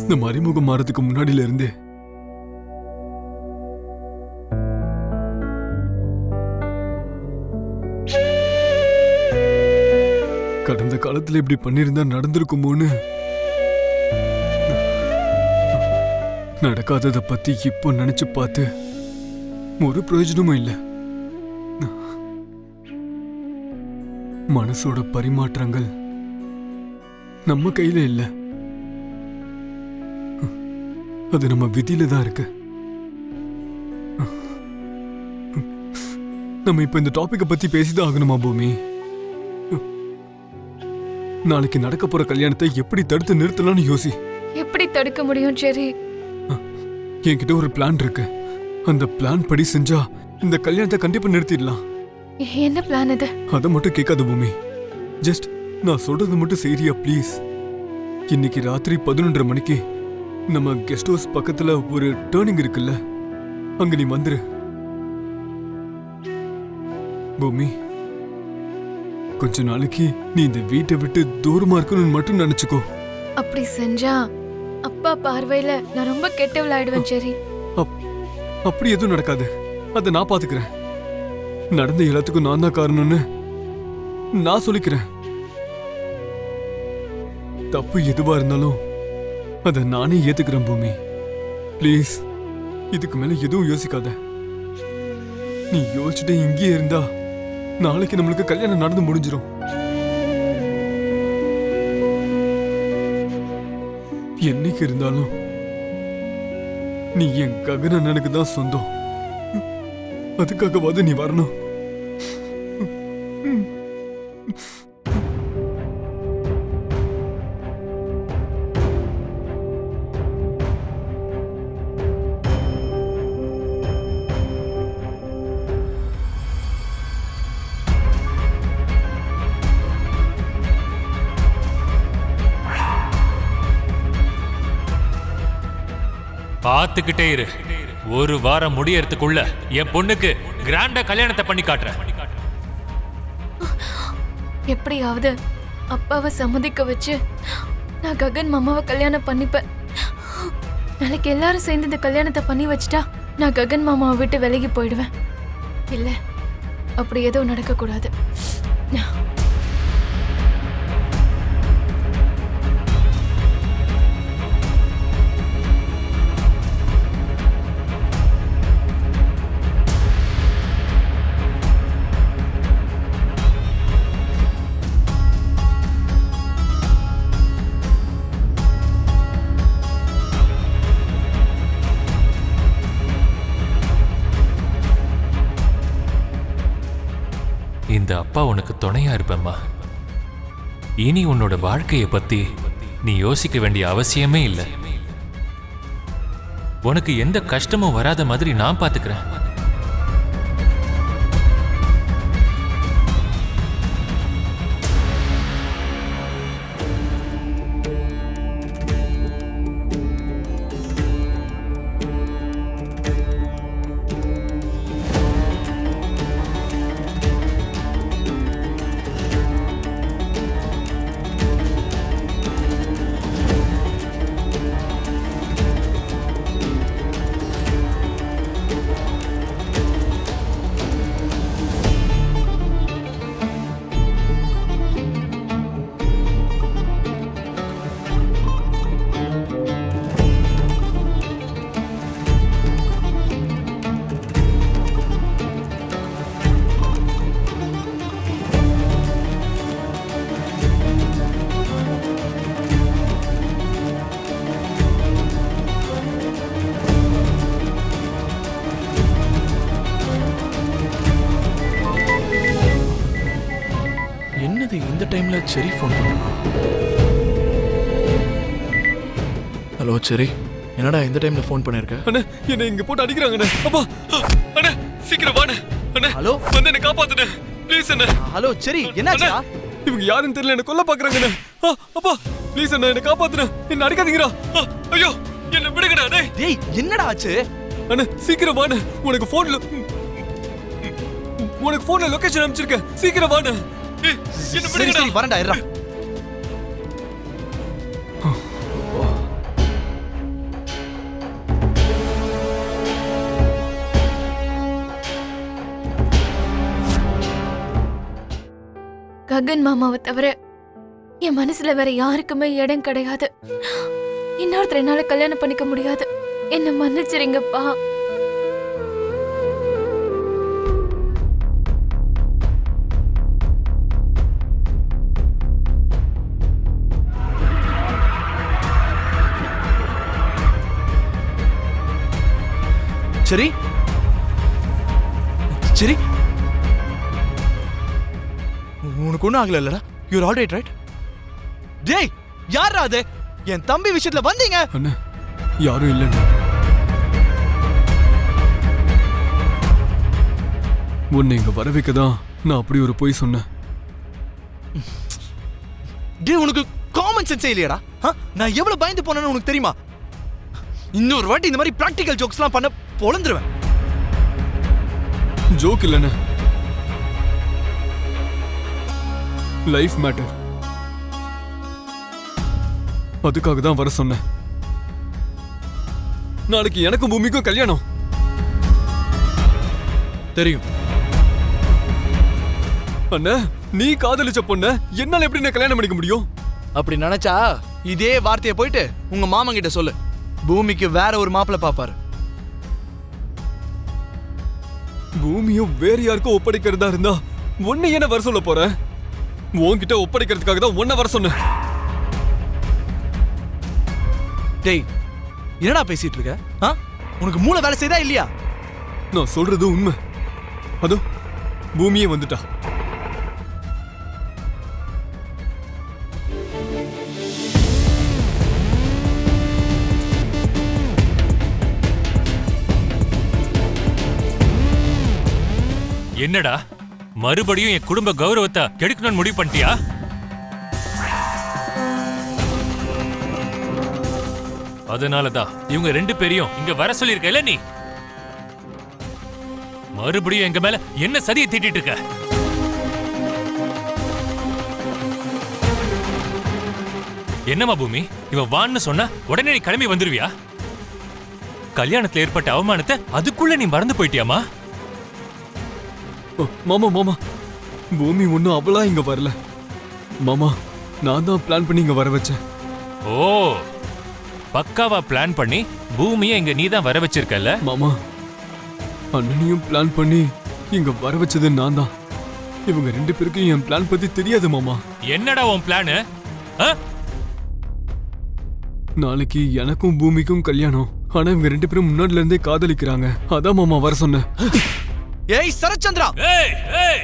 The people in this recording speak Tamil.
இந்த மறைமுகம் மாறதுக்கு முன்னாடில இருந்தே கடந்த காலத்துல இப்படி பண்ணிருந்தா நடந்திருக்குமோன்னு, நடக்காததை பத்தி இப்போ நினைச்சு பார்த்து ஒரு பிரயோஜனமும் இல்லை. மனசோட பரிமாற்றங்கள் நம்ம கையில இல்ல, அது நம்ம விதியில தான் இருக்கு. நம்ம இப்ப இந்த டாபிக்க பத்தி பேசிதான் ஆகணுமா பூமி? நாளைக்கு நடக்க போற கல்யாணத்தை எப்படி தடுத்து நிறுத்தலாம்னு யோசி. எப்படி தடுக்க முடியும் சரி? என்கிட்ட ஒரு பிளான் இருக்கு. அந்த பிளான் படி செஞ்சா இந்த கல்யாணத்தை கண்டிப்பா நிறுத்திடலாம். என்ன பிளான் இது? அதை மட்டும் கேட்காத பூமி, ஜஸ்ட் நான் சொல்றது மட்டும் செய்றியா ப்ளீஸ்? இன்னைக்கு ராத்திரி 11:30 மணிக்கு நம்ம கெஸ்ட் ஹவுஸ் பக்கத்துல ஒரு டர்னிங் இருக்குல்ல, அங்க நீ வந்துரு பூமி. கொஞ்ச நாளைக்கு நீ இந்த வீட்டை விட்டு தூரமா இருக்கணும்னு மட்டும் நினைச்சுக்கோ. அப்படி செஞ்சா அப்பா பார்வையில நான் ரொம்ப கெட்டவளாயிடுவேன் சரி. அப்படி எதுவும் நடக்காது, அதை நான் பாத்துக்கிறேன். நடந்த எல்லாத்துக்கும் நான் தான் காரணம்னு நான் சொல்லிக்கிறேன். தப்பு எதுவா இருந்தாலும் அதை நானே ஏத்துக்கிறேன் பூமி. ப்ளீஸ் இதுக்கு மேல எதுவும் யோசிக்காத. நீ யோசிச்சுட்டு இங்கே இருந்தா நாளைக்கு நம்மளுக்கு கல்யாணம் நடந்து முடிஞ்சிடும். என்னைக்கு இருந்தாலும் நீ என் ககன் அண்ணனுக்கு தான் சொந்தம். அதுக்காகவாது நீ வரணும். பார்த்துக்கிட்டே இரு. ஒரு வாரம் முடியறதுக்குள்ள என் பொண்ணுக்கு கிராண்டா கல்யாணத்தை பண்ணி காட்டுறேன். எப்படியாவது அப்பாவை சம்மதிக்க வச்சு நான் ககன் மாமாவை கல்யாணம் பண்ணிப்பேன். நாளைக்கு எல்லாரும் சேர்ந்து இந்த கல்யாணத்தை பண்ணி வச்சுட்டா நான் ககன் மாமாவை விட்டு விலகி போயிடுவேன். இல்ல அப்படி எதுவும் நடக்க கூடாது. இந்த அப்பா உனக்கு துணையா இருப்பேம்மா. இனி உன்னோட வாழ்க்கையை பத்தி நீ யோசிக்க வேண்டிய அவசியமே இல்லை. உனக்கு எந்த கஷ்டமும் வராத மாதிரி நான் பாத்துக்கிறேன். இந்த டைம்ல செரி ஃபோன் பண்ணு. ஹலோ செரி, என்னடா இந்த டைம்ல ஃபோன் பண்ணிருக்க? அண்ணே என்ன இங்க போட்டு அடிக்குறாங்க அண்ணே. அப்பா அண்ணே சீக்கிரம் வாண்ணே. அண்ணே ஹலோ வந்து என்ன காப்பாத்துண்ணே ப்ளீஸ் அண்ணே. ஹலோ செரி, என்னாச்சு? இவங்க யாருன்னு தெரியல, என்ன கொல்ல பாக்குறாங்க அண்ணே. அப்பா ப்ளீஸ் அண்ணே என்ன காப்பாத்துண்ணே, என்ன அடிக்காதீங்கடா. ஐயோ என்ன விடுங்கடா அண்ணே. டேய் என்னடா ஆச்சு? அண்ணே சீக்கிரம் வாண்ணே, உனக்கு போன்ல லொகேஷன் அனுப்பிச்சிருக்கேன், சீக்கிரம் வாண்ணே. என்ன விடுங்கடா. சரி வரேன்டா இருடா. ககன் மாமாவை தவிர என் மனசுல வேற யாருக்குமே இடம் கிடையாது. இன்னொருத்தர் என்னால கல்யாணம் பண்ணிக்க முடியாது. என்ன மன்னிச்சிருங்கப்பா. சரி சரி, உனக்கு ஒன்றும் ஆகல இல்லடா? You're all right? டேய், யாரா அது? என் தம்பி விஷயத்துல வந்தீங்க? அண்ணா யாரும் இல்லைண்ணா. உன்னை இங்க வர வைக்க தான் நான் அப்படி ஒரு பொய் சொன்னேன். டேய், உனக்கு காமன் சென்ஸே இல்லையாடா? நான் எவ்வளவு பயந்து போனேன்னு உனக்கு தெரியுமா? இன்னொரு வாட்டி இந்த மாதிரி பிராக்டிகல் ஜோக்ஸ்லாம் பண்ண பொழந்துருவேன். ஜோக் இல்லைண்ணே, லைஃப் மேட்டர். அதுக்காக தான் வர சொன்னேன். நாளைக்கு எனக்கும் பூமிக்கும் கல்யாணம். தெரியும் அண்ணா, நீ காதலிச்ச பொண்ண என்னால எப்படி நான் கல்யாணம் பண்ணிக்க முடியும்? அப்படி நினைச்சா இதே வார்த்தையை போயிட்டு உங்க மாமன் கிட்ட சொல்லு. பூமிக்கு வேற ஒரு மாப்பிள்ளை பாப்பாரு. பூமியும் வேற யாருக்கும் ஒப்படைக்கிறதா இருந்தா உன்னை என்ன வர சொல்ல போற? உன்கிட்ட ஒப்படைக்கிறதுக்காக தான் உன்னை வர சொன்னேன். டேய், என்னடா பேசிட்டு இருக்க? உனக்கு மூளை வேலை செய்தா இல்லையா? நான் சொல்றது உண்மை. அதோ பூமியே வந்துட்டா. என்னடா மறுபடியும் என் குடும்ப கௌரவத்தை கெடுக்கணும்னு முடிவு பண்ணிட்டியா? அதனாலதான் இவங்க 2 பேரையும் இங்க வர சொல்லிருக்கல. நீ மறுபடியும் எங்க மேல என்ன சதியை தீட்டிட்டு இருக்க? என்னமா பூமி, இவன் வான்னு சொன்னா உடனே நீ கிளம்பி வந்துருவியா? கல்யாணத்துல ஏற்பட்ட அவமானத்தை அதுக்குள்ள நீ மறந்து போயிட்டியாமா? மாமா மாமா, பூமி ஒன்னும் அவளா இங்க வரல மாமா. நான் தான் பிளான் பண்ணி இங்க வர வச்சேன். ஓ, பக்காவா பிளான் பண்ணி பூமியை இங்க நீ தான் வர வச்சிருக்கல மாமா. அண்ணனையும் பிளான் பண்ணி இங்க வர வச்சது நான் தான். இவங்க 2 பேருக்கும் என் பிளான் பத்தி தெரியாது மாமா. என்னடா உன் பிளானு? நாளைக்கு எனக்கும் பூமிக்கும் கல்யாணம். ஆனா இவங்க 2 பேரும் முன்னாடில இருந்தே காதலிக்கிறாங்க. அதான் மாமா வர சொன்னேன். ஏய் சரச்சந்திரா, ஏய் ஏய்